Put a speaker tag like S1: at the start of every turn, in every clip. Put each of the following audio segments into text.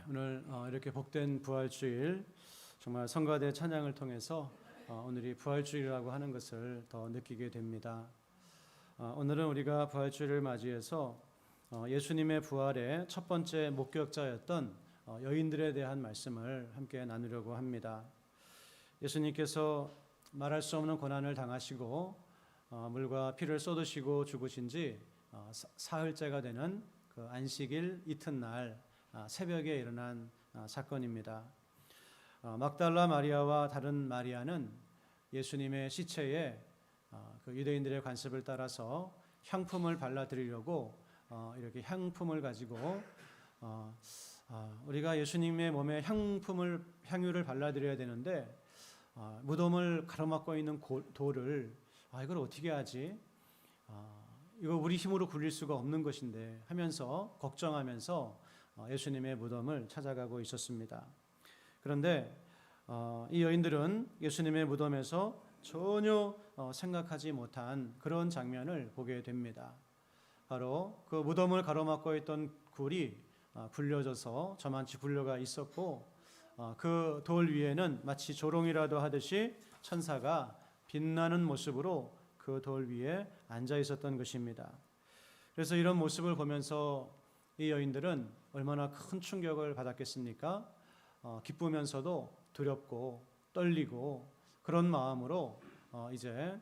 S1: 오늘 이렇게 복된 부활주일, 정말 성가대 찬양을 통해서 오늘이 부활주일이라고 하는 것을 더 느끼게 됩니다. 오늘은 우리가 부활주일을 맞이해서 예수님의 부활의 첫 번째 목격자였던 여인들에 대한 말씀을 함께 나누려고 합니다. 예수님께서 말할 수 없는 고난을 당하시고 물과 피를 쏟으시고 죽으신 지 사흘째가 되는 그 안식일 이튿날 새벽에 일어난 사건입니다. 막달라 마리아와 다른 마리아는 예수님의 시체에 그 유대인들의 관습을 따라서 향품을 발라드리려고 이렇게 향품을 가지고 우리가 예수님의 몸에 향유를 발라드려야 되는데 무덤을 가로막고 있는 돌을 이걸 어떻게 하지? 이거 우리 힘으로 굴릴 수가 없는 것인데 하면서 걱정하면서 예수님의 무덤을 찾아가고 있었습니다. 그런데 이 여인들은 예수님의 무덤에서 전혀 생각하지 못한 그런 장면을 보게 됩니다. 바로 그 무덤을 가로막고 있던 굴이 굴려져서 저만치 굴려가 있었고 그 돌 위에는 마치 조롱이라도 하듯이 천사가 빛나는 모습으로 그 돌 위에 앉아 있었던 것입니다. 그래서 이런 모습을 보면서 이 여인들은 얼마나 큰 충격을 받았겠습니까? 기쁘면서도 두렵고 떨리고 그런 마음으로 이제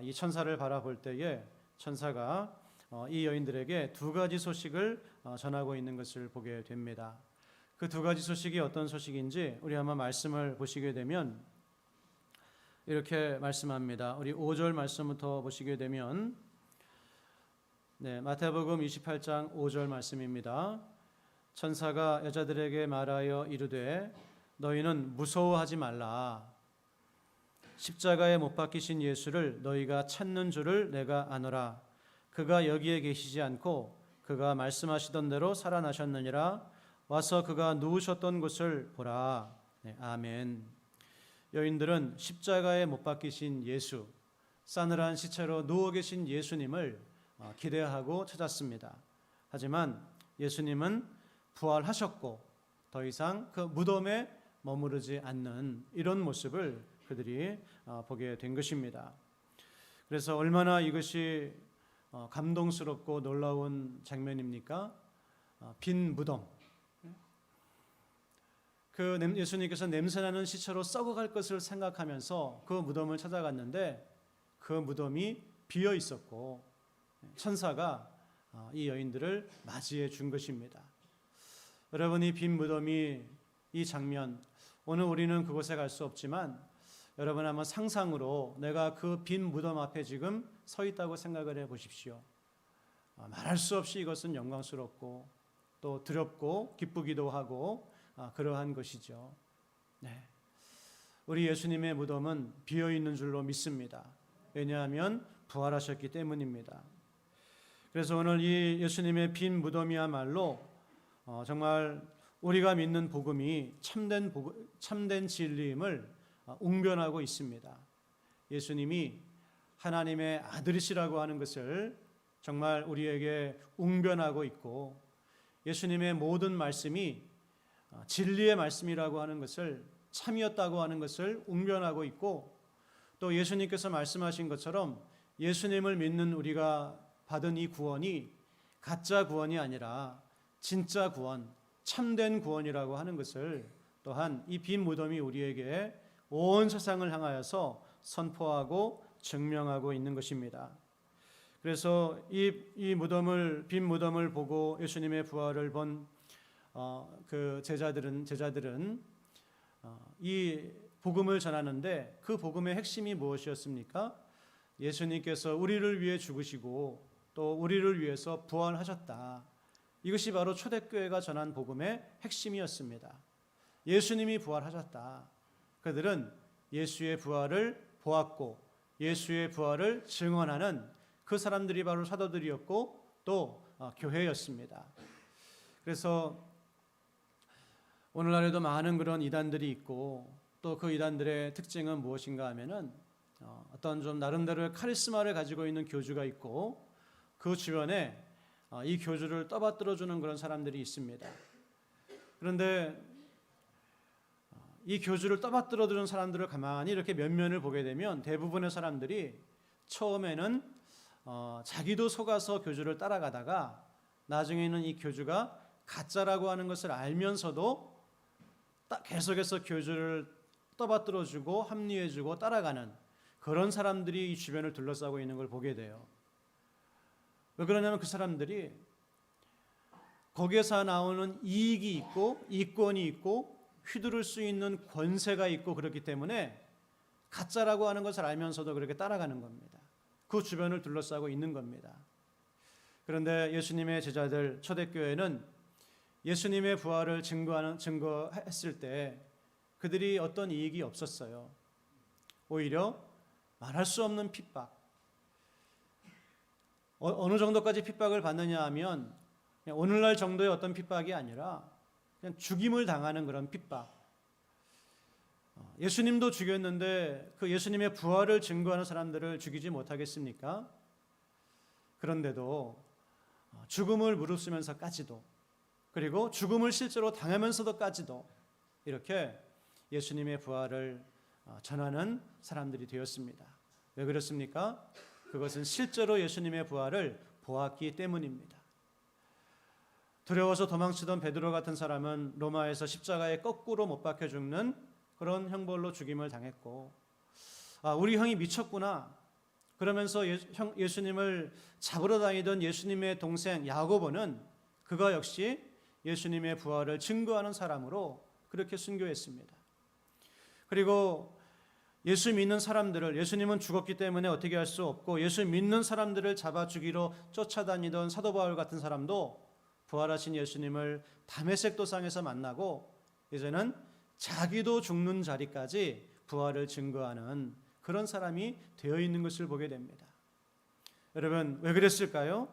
S1: 이 천사를 바라볼 때에 천사가 이 여인들에게 두 가지 소식을 전하고 있는 것을 보게 됩니다. 그 두 가지 소식이 어떤 소식인지 우리 한번 말씀을 보시게 되면 이렇게 말씀합니다. 우리 5절 말씀부터 보시게 되면 마태복음 28장 5절 말씀입니다. 천사가 여자들에게 말하여 이르되 너희는 무서워하지 말라. 십자가에 못 박히신 예수를 너희가 찾는 줄을 내가 아노라. 그가 여기에 계시지 않고 그가 말씀하시던 대로 살아나셨느니라. 와서 그가 누우셨던 곳을 보라. 아멘. 여인들은 십자가에 못 박히신 예수, 싸늘한 시체로 누워 계신 예수님을 기대하고 찾았습니다. 하지만 예수님은 부활하셨고 더 이상 그 무덤에 머무르지 않는 이런 모습을 그들이 보게 된 것입니다. 그래서 얼마나 이것이 감동스럽고 놀라운 장면입니까? 빈 무덤. 그 예수님께서 냄새나는 시체로 썩어갈 것을 생각하면서 그 무덤을 찾아갔는데 그 무덤이 비어 있었고 천사가 이 여인들을 맞이해 준 것입니다. 여러분, 이 빈 무덤이, 이 장면, 오늘 우리는 그곳에 갈 수 없지만 여러분 한번 상상으로 내가 그 빈 무덤 앞에 지금 서 있다고 생각을 해 보십시오. 말할 수 없이 이것은 영광스럽고 또 두렵고 기쁘기도 하고 그러한 것이죠. 우리 예수님의 무덤은 비어 있는 줄로 믿습니다. 왜냐하면 부활하셨기 때문입니다. 그래서 오늘 이 예수님의 빈 무덤이야말로 정말 우리가 믿는 복음이 참된 진리임을 웅변하고 있습니다. 예수님이 하나님의 아들이시라고 하는 것을 정말 우리에게 웅변하고 있고 예수님의 모든 말씀이 진리의 말씀이라고 하는 것을 참이었다고 하는 것을 웅변하고 있고 또 예수님께서 말씀하신 것처럼 예수님을 믿는 우리가 받은 이 구원이 가짜 구원이 아니라 진짜 구원, 참된 구원이라고 하는 것을 또한 이 빈 무덤이 우리에게 온 세상을 향하여서 선포하고 증명하고 있는 것입니다. 그래서 이 빈 무덤을 보고 예수님의 부활을 본 그 제자들은 이 복음을 전하는데 그 복음의 핵심이 무엇이었습니까? 예수님께서 우리를 위해 죽으시고 또 우리를 위해서 부활하셨다. 이것이 바로 초대교회가 전한 복음의 핵심이었습니다. 예수님이 부활하셨다. 그들은 예수의 부활을 보았고 예수의 부활을 증언하는 그 사람들이 바로 사도들이었고 또 교회였습니다. 그래서 오늘날에도 많은 그런 이단들이 있고 또 그 이단들의 특징은 무엇인가 하면은 어떤 좀 나름대로의 카리스마를 가지고 있는 교주가 있고 그 주변에 이 교주를 떠받들어주는 그런 사람들이 있습니다. 그런데 이 교주를 떠받들어 두는 사람들을 가만히 이렇게 면면을 보게 되면 대부분의 사람들이 처음에는 자기도 속아서 교주를 따라가다가 나중에는 이 교주가 가짜라고 하는 것을 알면서도 계속해서 교주를 떠받들어 주고 합리해 주고 따라가는 그런 사람들이 이 주변을 둘러싸고 있는 걸 보게 돼요. 왜 그러냐면 그 사람들이 거기에서 나오는 이익이 있고 이권이 있고 휘두를 수 있는 권세가 있고 그렇기 때문에 가짜라고 하는 것을 알면서도 그렇게 따라가는 겁니다. 그 주변을 둘러싸고 있는 겁니다. 그런데 예수님의 제자들 초대교회는 예수님의 부활을 증거했을 때 그들이 어떤 이익이 없었어요. 오히려 말할 수 없는 핍박. 어느 정도까지 핍박을 받느냐 하면 그냥 오늘날 정도의 어떤 핍박이 아니라 그냥 죽임을 당하는 그런 핍박. 예수님도 죽였는데 그 예수님의 부활을 증거하는 사람들을 죽이지 못하겠습니까? 그런데도 죽음을 무릅쓰면서까지도 그리고 죽음을 실제로 당하면서도까지도 이렇게 예수님의 부활을 전하는 사람들이 되었습니다. 왜 그렇습니까? 그것은 실제로 예수님의 부활을 보았기 때문입니다. 두려워서 도망치던 베드로 같은 사람은 로마에서 십자가에 거꾸로 못 박혀 죽는 그런 형벌로 죽임을 당했고, 우리 형이 미쳤구나 그러면서 예수님을 잡으러 다니던 예수님의 동생 야고보는 그가 역시 예수님의 부활을 증거하는 사람으로 그렇게 순교했습니다. 그리고 예수 믿는 사람들을, 예수님은 죽었기 때문에 어떻게 할 수 없고 예수 믿는 사람들을 잡아 죽이러 쫓아다니던 사도 바울 같은 사람도 부활하신 예수님을 다메섹 도상에서 만나고 이제는 자기도 죽는 자리까지 부활을 증거하는 그런 사람이 되어 있는 것을 보게 됩니다. 여러분, 왜 그랬을까요?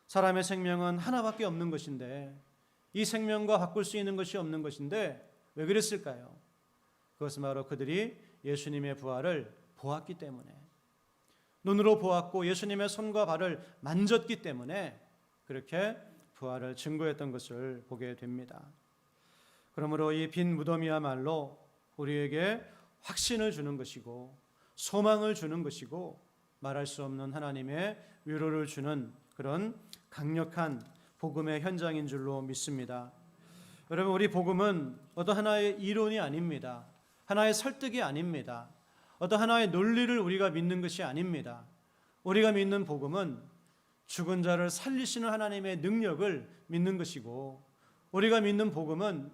S1: 사람의 생명은 하나밖에 없는 것인데 이 생명과 바꿀 수 있는 것이 없는 것인데 왜 그랬을까요? 그것은 바로 그들이 예수님의 부활을 보았기 때문에, 눈으로 보았고 예수님의 손과 발을 만졌기 때문에 그렇게 부활을 증거했던 것을 보게 됩니다. 그러므로 이 빈 무덤이야말로 우리에게 확신을 주는 것이고 소망을 주는 것이고 말할 수 없는 하나님의 위로를 주는 그런 강력한 복음의 현장인 줄로 믿습니다. 여러분, 우리 복음은 어떤 하나의 이론이 아닙니다. 하나의 설득이 아닙니다. 어떤 하나의 논리를 우리가 믿는 것이 아닙니다. 우리가 믿는 복음은 죽은 자를 살리시는 하나님의 능력을 믿는 것이고, 우리가 믿는 복음은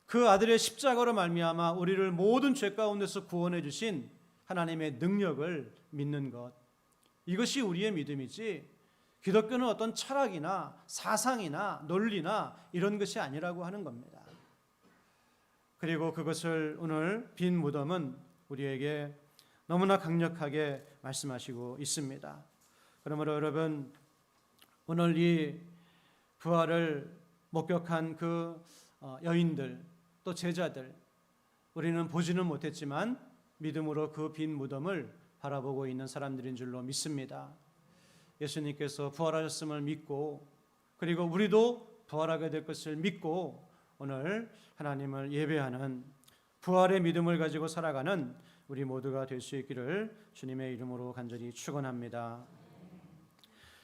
S1: 그 아들의 십자가로 말미암아 우리를 모든 죄 가운데서 구원해 주신 하나님의 능력을 믿는 것, 이것이 우리의 믿음이지 기독교는 어떤 철학이나 사상이나 논리나 이런 것이 아니라고 하는 겁니다. 그리고 그것을 오늘 빈 무덤은 우리에게 너무나 강력하게 말씀하시고 있습니다. 그러므로 여러분, 오늘 이 부활을 목격한 그 여인들 또 제자들, 우리는 보지는 못했지만 믿음으로 그 빈 무덤을 바라보고 있는 사람들인 줄로 믿습니다. 예수님께서 부활하셨음을 믿고 그리고 우리도 부활하게 될 것을 믿고 오늘 하나님을 예배하는 부활의 믿음을 가지고 살아가는 우리 모두가 될 수 있기를 주님의 이름으로 간절히 축원합니다.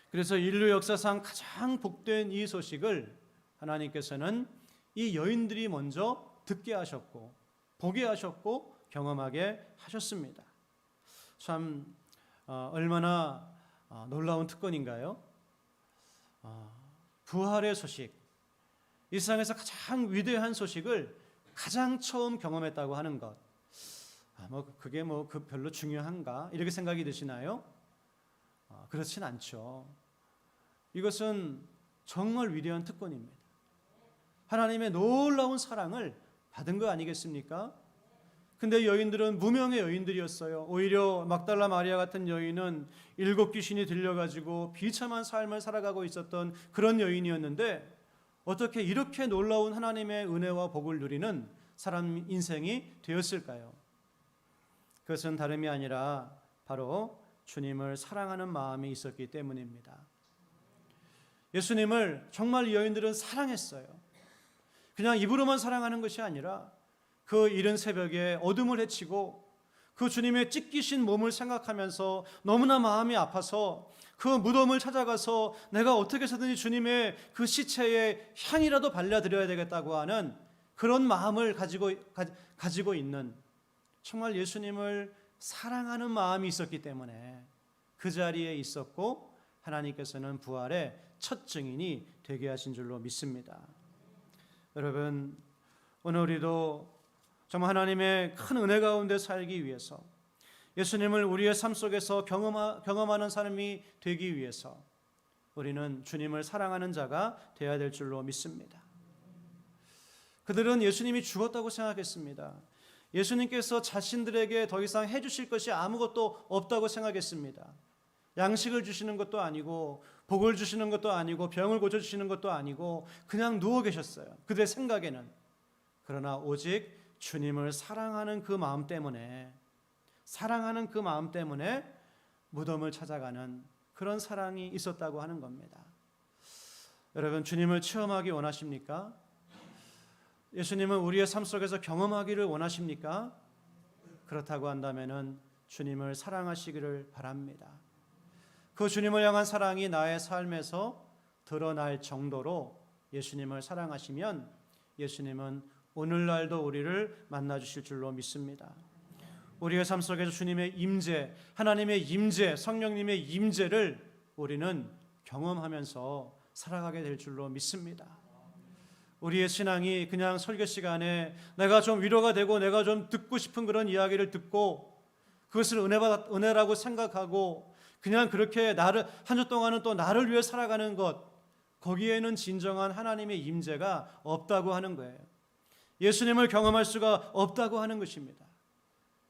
S1: 그래서 인류 역사상 가장 복된 이 소식을 하나님께서는 이 여인들이 먼저 듣게 하셨고 보게 하셨고 경험하게 하셨습니다. 참 얼마나 놀라운 특권인가요? 부활의 소식, 이 세상에서 가장 위대한 소식을 가장 처음 경험했다고 하는 것, 그게 별로 중요한가 이렇게 생각이 드시나요? 그렇진 않죠. 이것은 정말 위대한 특권입니다. 하나님의 놀라운 사랑을 받은 거 아니겠습니까? 근데 여인들은 무명의 여인들이었어요. 오히려 막달라 마리아 같은 여인은 7 귀신이 들려가지고 비참한 삶을 살아가고 있었던 그런 여인이었는데 어떻게 이렇게 놀라운 하나님의 은혜와 복을 누리는 사람 인생이 되었을까요? 그것은 다름이 아니라 바로 주님을 사랑하는 마음이 있었기 때문입니다. 예수님을 정말 이 여인들은 사랑했어요. 그냥 입으로만 사랑하는 것이 아니라 그 이른 새벽에 어둠을 헤치고 그 주님의 찢기신 몸을 생각하면서 너무나 마음이 아파서 그 무덤을 찾아가서 내가 어떻게 해서든지 주님의 그 시체에 향이라도 발라드려야 되겠다고 하는 그런 마음을 가지고 있는, 정말 예수님을 사랑하는 마음이 있었기 때문에 그 자리에 있었고 하나님께서는 부활의 첫 증인이 되게 하신 줄로 믿습니다. 여러분, 오늘 우리도 정말 하나님의 큰 은혜 가운데 살기 위해서, 예수님을 우리의 삶 속에서 경험하는 사람이 되기 위해서 우리는 주님을 사랑하는 자가 되어야 될 줄로 믿습니다. 그들은 예수님이 죽었다고 생각했습니다. 예수님께서 자신들에게 더 이상 해주실 것이 아무것도 없다고 생각했습니다. 양식을 주시는 것도 아니고 복을 주시는 것도 아니고 병을 고쳐주시는 것도 아니고 그냥 누워 계셨어요. 그들의 생각에는. 그러나 오직 주님을 사랑하는 그 마음 때문에 무덤을 찾아가는 그런 사랑이 있었다고 하는 겁니다. 여러분, 주님을 체험하기 원하십니까? 예수님은 우리의 삶 속에서 경험하기를 원하십니까? 그렇다고 한다면 주님을 사랑하시기를 바랍니다. 그 주님을 향한 사랑이 나의 삶에서 드러날 정도로 예수님을 사랑하시면 예수님은 오늘날도 우리를 만나주실 줄로 믿습니다. 우리의 삶 속에서 주님의 임재, 하나님의 임재, 성령님의 임재를 우리는 경험하면서 살아가게 될 줄로 믿습니다. 우리의 신앙이 그냥 설교 시간에 내가 좀 위로가 되고 내가 좀 듣고 싶은 그런 이야기를 듣고 그것을 은혜라고 생각하고 그냥 그렇게 한 주 동안은 또 나를 위해 살아가는 것, 거기에는 진정한 하나님의 임재가 없다고 하는 거예요. 예수님을 경험할 수가 없다고 하는 것입니다.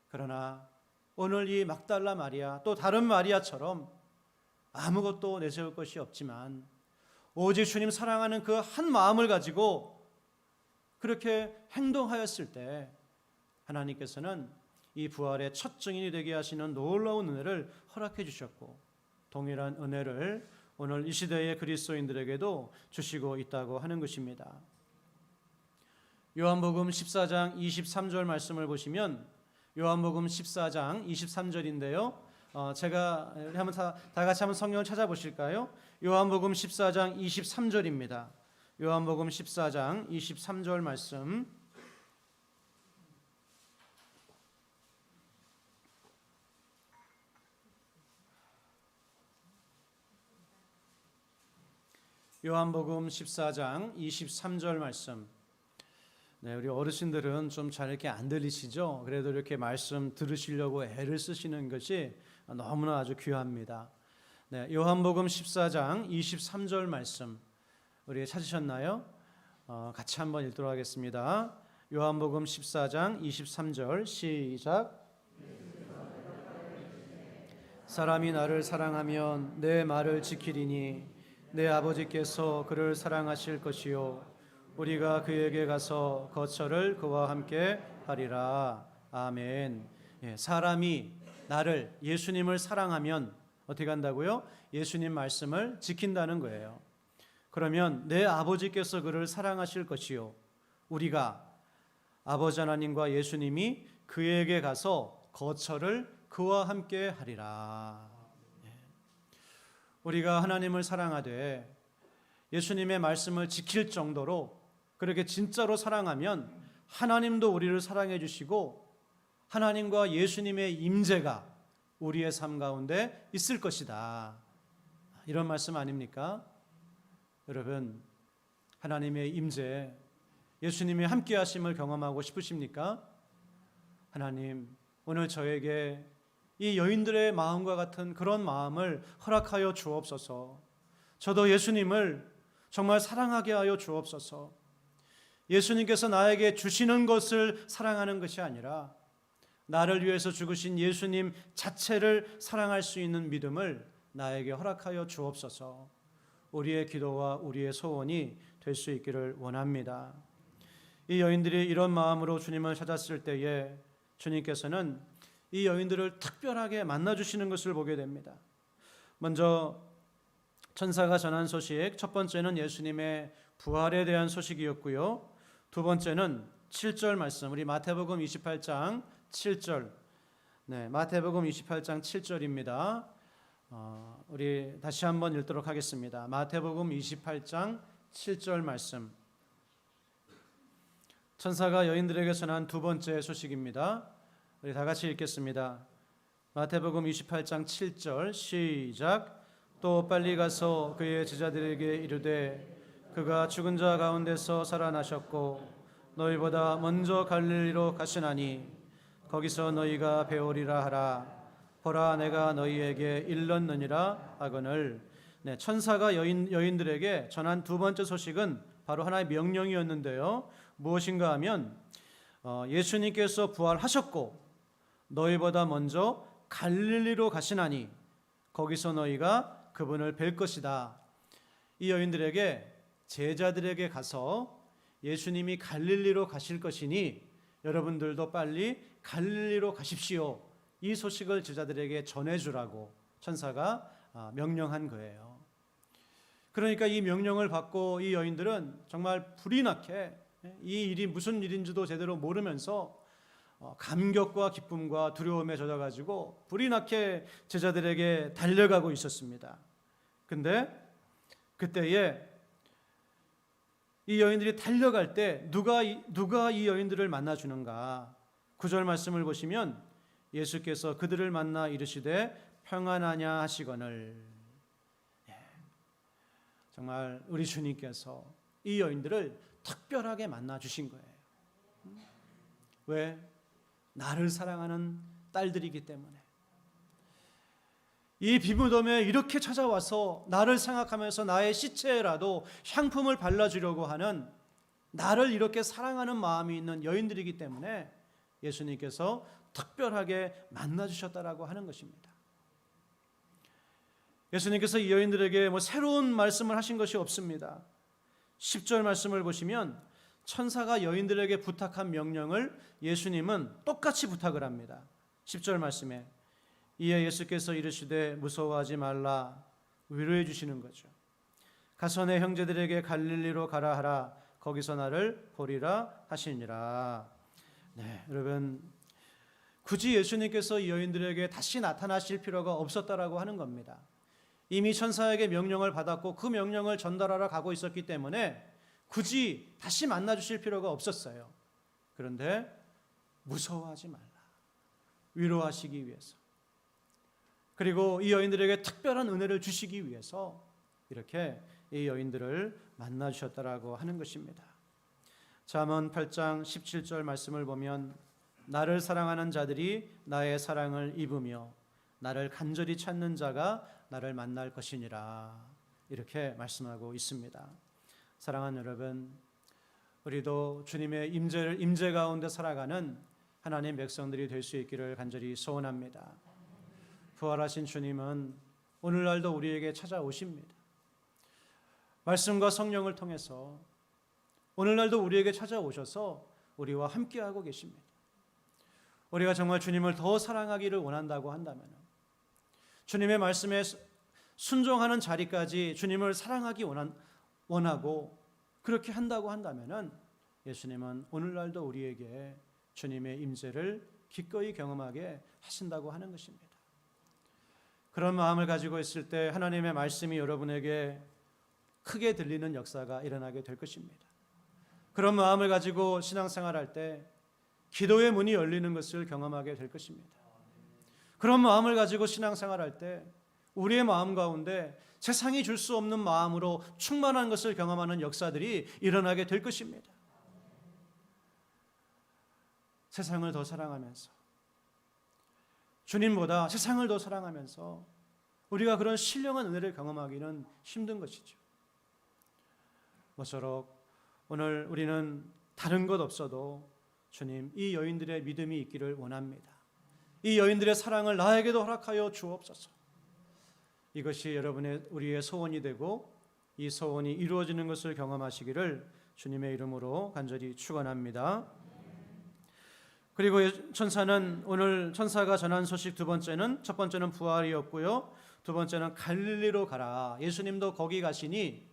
S1: 그러나 오늘 이 막달라 마리아, 또 다른 마리아처럼 아무것도 내세울 것이 없지만 오직 주님 사랑하는 그 한 마음을 가지고 그렇게 행동하였을 때 하나님께서는 이 부활의 첫 증인이 되게 하시는 놀라운 은혜를 허락해 주셨고, 동일한 은혜를 오늘 이 시대의 그리스도인들에게도 주시고 있다고 하는 것입니다. 요한복음 14장 23절 말씀을 보시면, 요한복음 14장 23절인데요. 제가 한번 다 같이 한번 성경을 찾아보실까요? 요한복음 14장 23절입니다. 요한복음 14장 23절 말씀. 요한복음 14장 23절 말씀. 네, 우리 어르신들은 좀 잘 이렇게 안 들리시죠? 그래도 이렇게 말씀 들으시려고 애를 쓰시는 것이 너무나 아주 귀합니다. 네, 요한복음 14장 23절 말씀 우리 찾으셨나요? 같이 한번 읽도록 하겠습니다. 요한복음 14장 23절 시작. 사람이 나를 사랑하면 내 말을 지키리니 내 아버지께서 그를 사랑하실 것이요 우리가 그에게 가서 거처를 그와 함께 하리라. 아멘. 사람이 나를, 예수님을 사랑하면 어떻게 한다고요? 예수님 말씀을 지킨다는 거예요. 그러면 내 아버지께서 그를 사랑하실 것이요 우리가, 아버지 하나님과 예수님이 그에게 가서 거처를 그와 함께 하리라. 우리가 하나님을 사랑하되 예수님의 말씀을 지킬 정도로 그렇게 진짜로 사랑하면 하나님도 우리를 사랑해 주시고 하나님과 예수님의 임재가 우리의 삶 가운데 있을 것이다. 이런 말씀 아닙니까? 여러분, 하나님의 임재, 예수님의 함께 하심을 경험하고 싶으십니까? 하나님, 오늘 저에게 이 여인들의 마음과 같은 그런 마음을 허락하여 주옵소서. 저도 예수님을 정말 사랑하게 하여 주옵소서. 예수님께서 나에게 주시는 것을 사랑하는 것이 아니라 나를 위해서 죽으신 예수님 자체를 사랑할 수 있는 믿음을 나에게 허락하여 주옵소서. 우리의 기도와 우리의 소원이 될 수 있기를 원합니다. 이 여인들이 이런 마음으로 주님을 찾았을 때에 주님께서는 이 여인들을 특별하게 만나주시는 것을 보게 됩니다. 먼저 천사가 전한 소식, 첫 번째는 예수님의 부활에 대한 소식이었고요. 두 번째는 7절 말씀, 우리 마태복음 28장 7절. 네, 마태복음 28장 7절입니다. 우리 다시 한번 읽도록 하겠습니다. 마태복음 28장 7절 말씀. 천사가 여인들에게 전한 두 번째 소식입니다. 우리 다 같이 읽겠습니다. 마태복음 28장 7절 시작. 또 빨리 가서 그의 제자들에게 이르되 그가 죽은 자 가운데서 살아나셨고 너희보다 먼저 갈릴리로 가시나니 거기서 너희가 배우리라 하라. 보라 내가 너희에게 일렀느니라 하거늘. 네, 천사가 여인들에게 전한 두 번째 소식은 바로 하나의 명령이었는데요. 무엇인가 하면 예수님께서 부활하셨고 너희보다 먼저 갈릴리로 가시나니 거기서 너희가 그분을 뵐 것이다. 이 여인들에게 제자들에게 가서 예수님이 갈릴리로 가실 것이니 여러분들도 빨리 갈릴리로 가십시오. 이 소식을 제자들에게 전해주라고 천사가 명령한 거예요. 그러니까 이 명령을 받고 이 여인들은 정말 불이 나게 이 일이 무슨 일인지도 제대로 모르면서 감격과 기쁨과 두려움에 젖어가지고 불이 나게 제자들에게 달려가고 있었습니다. 근데 그때에 이 여인들이 달려갈 때 누가 이 여인들을 만나주는가? 9절 말씀을 보시면 예수께서 그들을 만나 이르시되 평안하냐 하시거늘. 정말 우리 주님께서 이 여인들을 특별하게 만나 주신 거예요. 왜? 나를 사랑하는 딸들이기 때문에. 이 비무덤에 이렇게 찾아와서 나를 생각하면서 나의 시체라도 향품을 발라주려고 하는 나를 이렇게 사랑하는 마음이 있는 여인들이기 때문에 예수님께서 특별하게 만나주셨다라고 하는 것입니다. 예수님께서 이 여인들에게 새로운 말씀을 하신 것이 없습니다. 10절 말씀을 보시면 천사가 여인들에게 부탁한 명령을 예수님은 똑같이 부탁을 합니다. 10절 말씀에 이에 예수께서 이르시되 무서워하지 말라 위로해 주시는 거죠. 가서 내 형제들에게 갈릴리로 가라 하라 거기서 나를 보리라 하시니라. 네, 여러분 굳이 예수님께서 이 여인들에게 다시 나타나실 필요가 없었다라고 하는 겁니다. 이미 천사에게 명령을 받았고 그 명령을 전달하러 가고 있었기 때문에 굳이 다시 만나 주실 필요가 없었어요. 그런데 무서워하지 말라. 위로하시기 위해서. 그리고 이 여인들에게 특별한 은혜를 주시기 위해서 이렇게 이 여인들을 만나 주셨다라고 하는 것입니다. 잠언 8장 17절 말씀을 보면 나를 사랑하는 자들이 나의 사랑을 입으며 나를 간절히 찾는 자가 나를 만날 것이니라. 이렇게 말씀하고 있습니다. 사랑하는 여러분, 우리도 주님의 임재 가운데 살아가는 하나님의 백성들이 될 수 있기를 간절히 소원합니다. 부활하신 주님은 오늘날도 우리에게 찾아오십니다. 말씀과 성령을 통해서 오늘날도 우리에게 찾아오셔서 우리와 함께하고 계십니다. 우리가 정말 주님을 더 사랑하기를 원한다고 한다면 주님의 말씀에 순종하는 자리까지 주님을 사랑하기 원하고 그렇게 한다고 한다면 예수님은 오늘날도 우리에게 주님의 임재를 기꺼이 경험하게 하신다고 하는 것입니다. 그런 마음을 가지고 있을 때 하나님의 말씀이 여러분에게 크게 들리는 역사가 일어나게 될 것입니다. 그런 마음을 가지고 신앙생활할 때 기도의 문이 열리는 것을 경험하게 될 것입니다. 그런 마음을 가지고 신앙생활할 때 우리의 마음 가운데 세상이 줄 수 없는 마음으로 충만한 것을 경험하는 역사들이 일어나게 될 것입니다. 세상을 더 사랑하면서 주님보다 세상을 더 사랑하면서 우리가 그런 신령한 은혜를 경험하기는 힘든 것이죠. 모쪼록 오늘 우리는 다른 것 없어도 주님 이 여인들의 믿음이 있기를 원합니다. 이 여인들의 사랑을 나에게도 허락하여 주옵소서. 이것이 우리의 소원이 되고 이 소원이 이루어지는 것을 경험하시기를 주님의 이름으로 간절히 축원합니다. 그리고 오늘 천사가 전한 소식 두 번째는, 첫 번째는 부활이었고요, 두 번째는 갈릴리로 가라. 예수님도 거기 가시니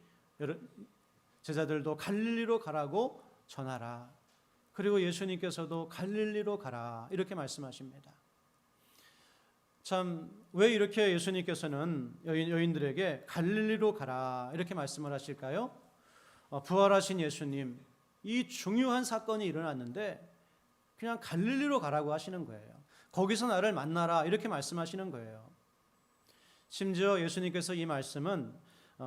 S1: 제자들도 갈릴리로 가라고 전하라. 그리고 예수님께서도 갈릴리로 가라 이렇게 말씀하십니다. 참 왜 이렇게 예수님께서는 여인들에게 갈릴리로 가라 이렇게 말씀을 하실까요? 부활하신 예수님, 이 중요한 사건이 일어났는데 그냥 갈릴리로 가라고 하시는 거예요. 거기서 나를 만나라 이렇게 말씀하시는 거예요. 심지어 예수님께서 이 말씀은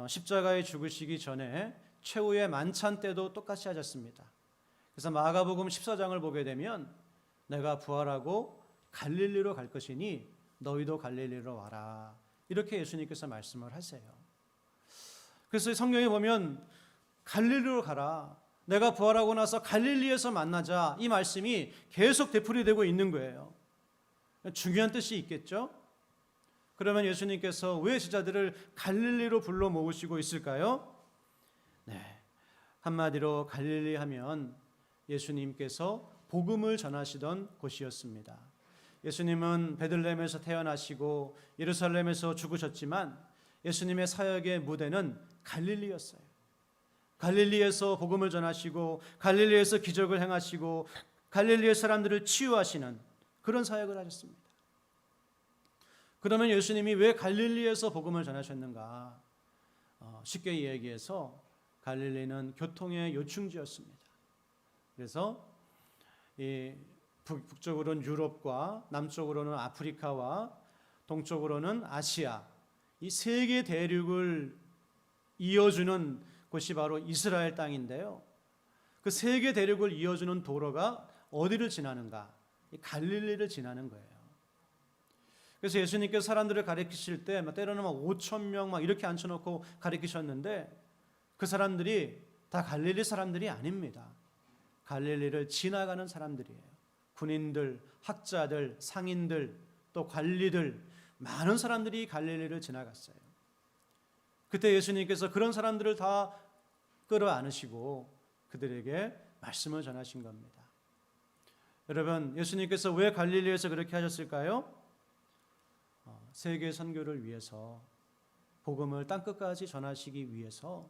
S1: 십자가에 죽으시기 전에 최후의 만찬 때도 똑같이 하셨습니다. 그래서 마가복음 14장을 보게 되면 내가 부활하고 갈릴리로 갈 것이니 너희도 갈릴리로 와라 이렇게 예수님께서 말씀을 하세요. 그래서 성경에 보면 갈릴리로 가라, 내가 부활하고 나서 갈릴리에서 만나자, 이 말씀이 계속 되풀이되고 있는 거예요. 중요한 뜻이 있겠죠? 그러면 예수님께서 왜 제자들을 갈릴리로 불러 모으시고 있을까요? 네, 한마디로 갈릴리 하면 예수님께서 복음을 전하시던 곳이었습니다. 예수님은 베들레헴에서 태어나시고 예루살렘에서 죽으셨지만 예수님의 사역의 무대는 갈릴리였어요. 갈릴리에서 복음을 전하시고 갈릴리에서 기적을 행하시고 갈릴리의 사람들을 치유하시는 그런 사역을 하셨습니다. 그러면 예수님이 왜 갈릴리에서 복음을 전하셨는가? 쉽게 이야기해서 갈릴리는 교통의 요충지였습니다. 그래서 이 북쪽으로는 유럽과 남쪽으로는 아프리카와 동쪽으로는 아시아, 이 세 개 대륙을 이어주는 곳이 바로 이스라엘 땅인데요. 그 세 개 대륙을 이어주는 도로가 어디를 지나는가? 갈릴리를 지나는 거예요. 그래서 예수님께서 사람들을 가르치실 때 때로는 5천 명 이렇게 앉혀놓고 가르치셨는데 그 사람들이 다 갈릴리 사람들이 아닙니다. 갈릴리를 지나가는 사람들이에요. 군인들, 학자들, 상인들, 또 관리들, 많은 사람들이 갈릴리를 지나갔어요. 그때 예수님께서 그런 사람들을 다 끌어안으시고 그들에게 말씀을 전하신 겁니다. 여러분, 예수님께서 왜 갈릴리에서 그렇게 하셨을까요? 세계 선교를 위해서, 복음을 땅끝까지 전하시기 위해서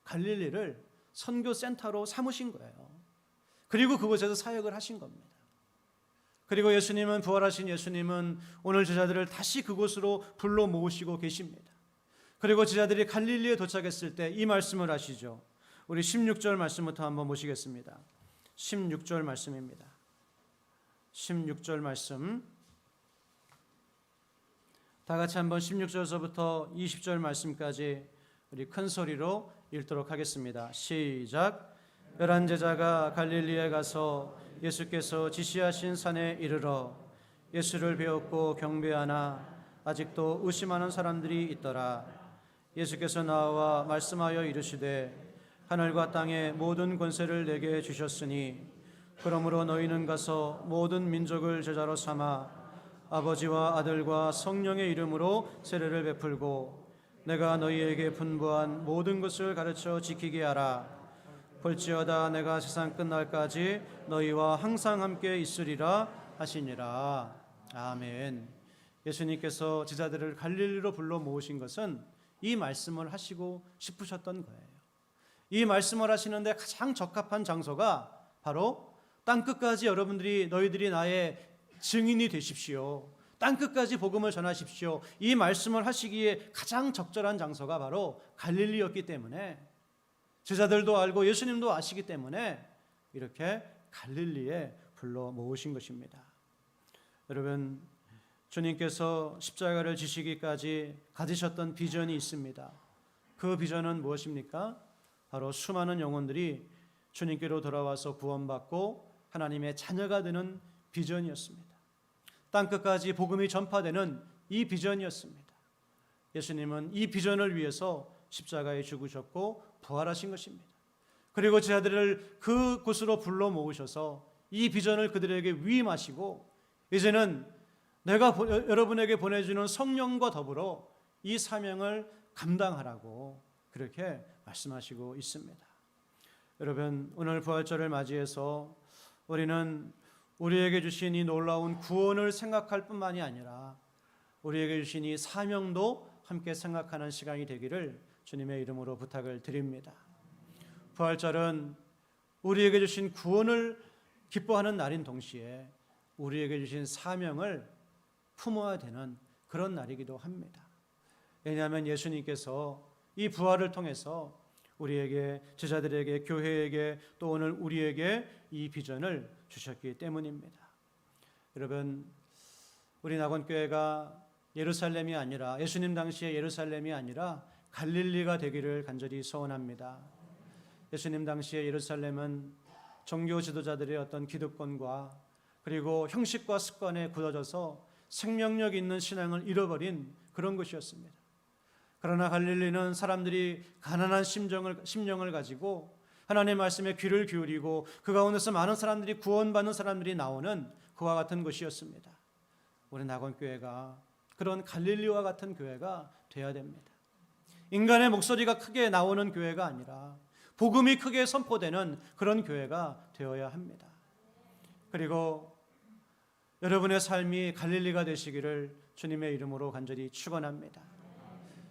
S1: 갈릴리를 선교센터로 삼으신 거예요. 그리고 그곳에서 사역을 하신 겁니다. 그리고 예수님은, 부활하신 예수님은 오늘 제자들을 다시 그곳으로 불러 모으시고 계십니다. 그리고 제자들이 갈릴리에 도착했을 때 이 말씀을 하시죠. 우리 16절 말씀부터 한번 보시겠습니다. 16절 말씀입니다. 16절 말씀 다 같이 한번 16절서부터 20절 말씀까지 우리 큰 소리로 읽도록 하겠습니다. 시작. 11제자가 갈릴리에 가서 예수께서 지시하신 산에 이르러 예수를 배웠고 경배하나 아직도 의심하는 사람들이 있더라. 예수께서 나와 말씀하여 이르시되 하늘과 땅의 모든 권세를 내게 주셨으니 그러므로 너희는 가서 모든 민족을 제자로 삼아 아버지와 아들과 성령의 이름으로 세례를 베풀고 내가 너희에게 분부한 모든 것을 가르쳐 지키게 하라. 볼지어다 내가 세상 끝날까지 너희와 항상 함께 있으리라 하시니라. 아멘. 예수님께서 제자들을 갈릴리로 불러 모으신 것은 이 말씀을 하시고 싶으셨던 거예요. 이 말씀을 하시는데 가장 적합한 장소가 바로 땅끝까지 너희들이 나의 증인이 되십시오. 땅끝까지 복음을 전하십시오. 이 말씀을 하시기에 가장 적절한 장소가 바로 갈릴리였기 때문에 제자들도 알고 예수님도 아시기 때문에 이렇게 갈릴리에 불러 모으신 것입니다. 여러분, 주님께서 십자가를 지시기까지 가지셨던 비전이 있습니다. 그 비전은 무엇입니까? 바로 수많은 영혼들이 주님께로 돌아와서 구원받고 하나님의 자녀가 되는 비전이었습니다. 땅끝까지 복음이 전파되는 이 비전이었습니다. 예수님은 이 비전을 위해서 십자가에 죽으셨고 부활하신 것입니다. 그리고 제자들을 그곳으로 불러 모으셔서 이 비전을 그들에게 위임하시고 이제는 내가 여러분에게 보내주는 성령과 더불어 이 사명을 감당하라고 그렇게 말씀하시고 있습니다. 여러분, 오늘 부활절을 맞이해서 우리는 우리에게 주신 이 놀라운 구원을 생각할 뿐만이 아니라 우리에게 주신 이 사명도 함께 생각하는 시간이 되기를 주님의 이름으로 부탁을 드립니다. 부활절은 우리에게 주신 구원을 기뻐하는 날인 동시에 우리에게 주신 사명을 품어야 되는 그런 날이기도 합니다. 왜냐하면 예수님께서 이 부활을 통해서 우리에게, 제자들에게, 교회에게, 또 오늘 우리에게 이 비전을 주셨기 때문입니다. 여러분, 우리 낙원교회가 예루살렘이 아니라, 예수님 당시의 예루살렘이 아니라 갈릴리가 되기를 간절히 소원합니다. 예수님 당시의 예루살렘은 종교 지도자들의 어떤 기득권과 그리고 형식과 습관에 굳어져서 생명력 있는 신앙을 잃어버린 그런 곳이었습니다. 그러나 갈릴리는 사람들이 가난한 심령을 가지고 하나님의 말씀에 귀를 기울이고 그 가운데서 많은 사람들이 구원받는 사람들이 나오는 그와 같은 곳이었습니다. 우리 낙원교회가 그런 갈릴리와 같은 교회가 되어야 됩니다. 인간의 목소리가 크게 나오는 교회가 아니라 복음이 크게 선포되는 그런 교회가 되어야 합니다. 그리고 여러분의 삶이 갈릴리가 되시기를 주님의 이름으로 간절히 축원합니다.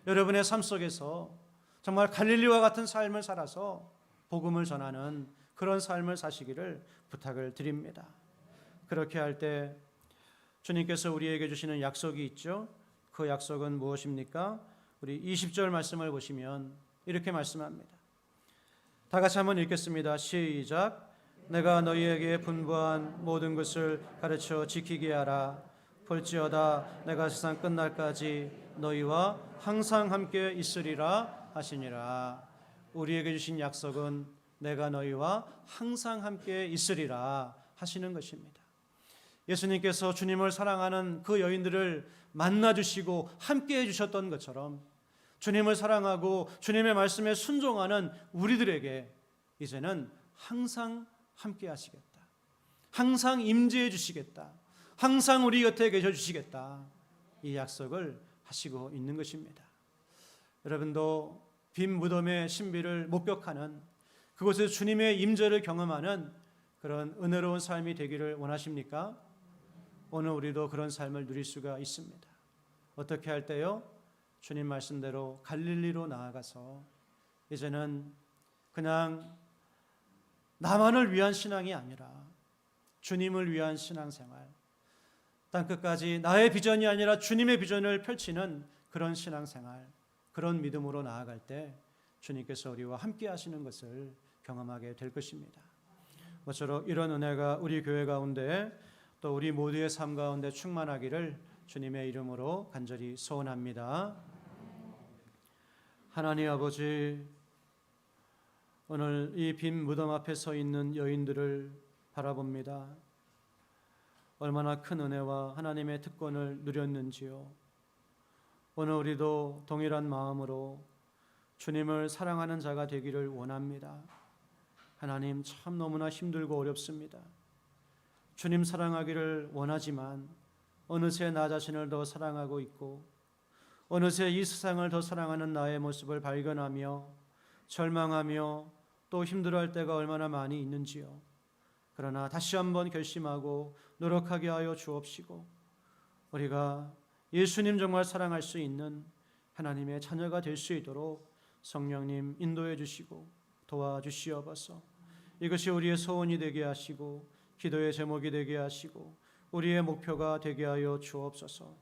S1: 여러분의 삶 속에서 정말 갈릴리와 같은 삶을 살아서 복음을 전하는 그런 삶을 사시기를 부탁을 드립니다. 그렇게 할 때 주님께서 우리에게 주시는 약속이 있죠. 그 약속은 무엇입니까? 우리 20절 말씀을 보시면 이렇게 말씀합니다. 다 같이 한번 읽겠습니다. 시작. 내가 너희에게 분부한 모든 것을 가르쳐 지키게 하라. 볼지어다 내가 세상 끝날까지 너희와 항상 함께 있으리라 하시니라. 우리에게 주신 약속은 내가 너희와 항상 함께 있으리라 하시는 것입니다. 예수님께서 주님을 사랑하는 그 여인들을 만나주시고 함께 해주셨던 것처럼 주님을 사랑하고 주님의 말씀에 순종하는 우리들에게 이제는 항상 함께 하시겠다. 항상 임재해 주시겠다. 항상 우리 곁에 계셔 주시겠다. 이 약속을 하시고 있는 것입니다. 여러분도 빈 무덤의 신비를 목격하는, 그곳에서 주님의 임재를 경험하는 그런 은혜로운 삶이 되기를 원하십니까? 오늘 우리도 그런 삶을 누릴 수가 있습니다. 어떻게 할 때요? 주님 말씀대로 갈릴리로 나아가서 이제는 그냥 나만을 위한 신앙이 아니라 주님을 위한 신앙생활, 땅끝까지 나의 비전이 아니라 주님의 비전을 펼치는 그런 신앙생활, 그런 믿음으로 나아갈 때 주님께서 우리와 함께 하시는 것을 경험하게 될 것입니다. 모쪼록 이런 은혜가 우리 교회 가운데 또 우리 모두의 삶 가운데 충만하기를 주님의 이름으로 간절히 소원합니다. 하나님 아버지, 오늘 이 빈 무덤 앞에 서 있는 여인들을 바라봅니다. 얼마나 큰 은혜와 하나님의 특권을 누렸는지요. 오늘 우리도 동일한 마음으로 주님을 사랑하는 자가 되기를 원합니다. 하나님, 참 너무나 힘들고 어렵습니다. 주님 사랑하기를 원하지만 어느새 나 자신을 더 사랑하고 있고 어느새 이 세상을 더 사랑하는 나의 모습을 발견하며 절망하며 또 힘들어할 때가 얼마나 많이 있는지요. 그러나 다시 한번 결심하고 노력하게 하여 주옵시고 우리가 예수님 정말 사랑할 수 있는 하나님의 자녀가 될 수 있도록 성령님 인도해 주시고 도와주시옵소서. 이것이 우리의 소원이 되게 하시고 기도의 제목이 되게 하시고 우리의 목표가 되게 하여 주옵소서.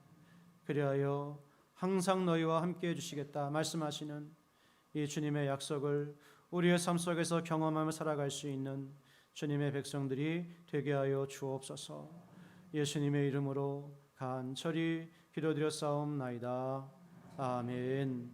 S1: 그리하여 항상 너희와 함께 해주시겠다 말씀하시는 이 주님의 약속을 우리의 삶 속에서 경험하며 살아갈 수 있는 주님의 백성들이 되게 하여 주옵소서. 예수님의 이름으로 간절히 기도드렸사옵나이다. 아멘.